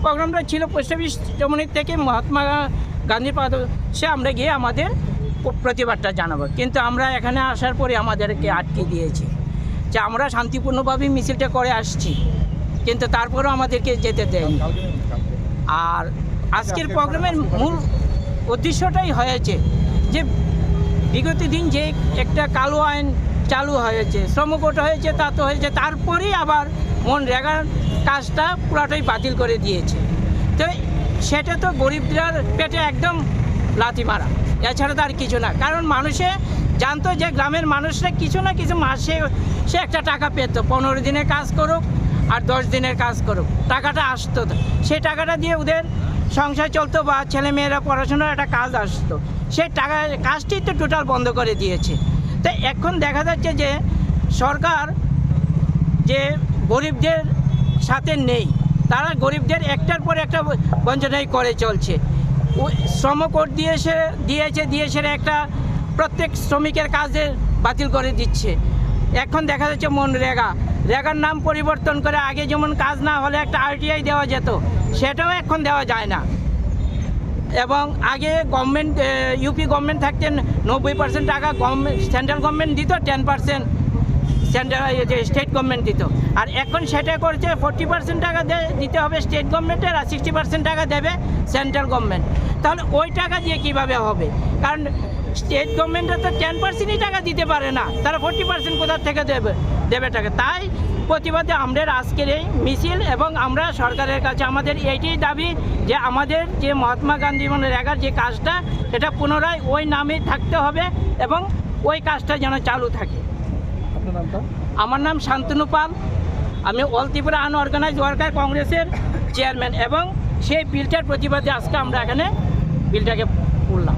প্রোগ্রামটা ছিল post office Chowmuhani থেকে মহাত্মা গান্ধীর পাদদেশে আমরা গিয়ে আমাদের প্রতিবাদটা জানাবো, কিন্তু আমরা এখানে আসার পরে আমাদেরকে আটকে দিয়েছে যে আমরা শান্তিপূর্ণভাবে মিছিলটা করে আসছি, কিন্তু তারপরেও আমাদেরকে যেতে দেয়নি। আর আজকের প্রোগ্রামের মূল উদ্দেশ্যটাই হয়েছে যে বিগত দিন যে একটা কালো আইন চালু হয়েছে, শ্রমকোট হয়েছে, তা তো হয়েছে, তারপরেই আবার মনরেগার কাজটা পুরাটাই বাতিল করে দিয়েছে। তো সেটা তো গরিবদের পেটে একদম লাথি মারা, এছাড়া তো আর কিছু না। কারণ মানুষে জানতো যে গ্রামের মানুষরা কিছু না কিছু মাসে সে একটা টাকা পেত, 15 দিনের কাজ করুক আর 10 দিনের কাজ করুক, টাকাটা আসতো, সেই টাকাটা দিয়ে ওদের সংসার চলতো বা ছেলেমেয়েরা পড়াশোনার একটা কাজ আসতো। সেই কাজটি তো টোটাল বন্ধ করে দিয়েছে। তো এখন দেখা যাচ্ছে যে সরকার যে গরিবদের সাথে নেই, তারা গরিবদের একটার পর একটা বঞ্চনাই করে চলছে। শ্রম কোড দিয়েছে একটা প্রত্যেক শ্রমিকের কাজে বাতিল করে দিচ্ছে। এখন দেখা যাচ্ছে রেগার নাম পরিবর্তন করে আগে যেমন কাজ না হলে একটা RTI দেওয়া যেত, সেটাও এখন দেওয়া যায় না। এবং আগে গভর্নমেন্ট ইউপি গভর্নমেন্ট থাকতেন 90% টাকা সেন্ট্রাল গভর্নমেন্ট দিত, 10% স্টেট গভর্নমেন্ট দিত। আর এখন সেটা করছে 40% টাকা দিতে হবে স্টেট গভর্নমেন্টের, আর 60% টাকা দেবে সেন্ট্রাল গভর্নমেন্ট। তাহলে ওই টাকা দিয়ে কিভাবে হবে? কারণ স্টেট গভর্নমেন্টে তো 10%ই টাকা দিতে পারে না, তারা 40% কোথা থেকে দেবে টাকা। তাই প্রতিবাদে আমাদের আজকের এই মিছিল, এবং আমরা সরকারের কাছে আমাদের এইটাই দাবি যে আমাদের যে মহাত্মা গান্ধী মনরেগার যে কাজটা, সেটা পুনরায় ওই নামেই থাকতে হবে এবং ওই কাজটা যেন চালু থাকে। আমার নাম শান্তনু পাল, আমি অল ত্রিপুরা আনঅর্গানাইজড ওয়ার্কার কংগ্রেসের চেয়ারম্যান, এবং সেই বিলটার প্রতিবাদে আজকে আমরা এখানে বিলটাকে পড়লাম।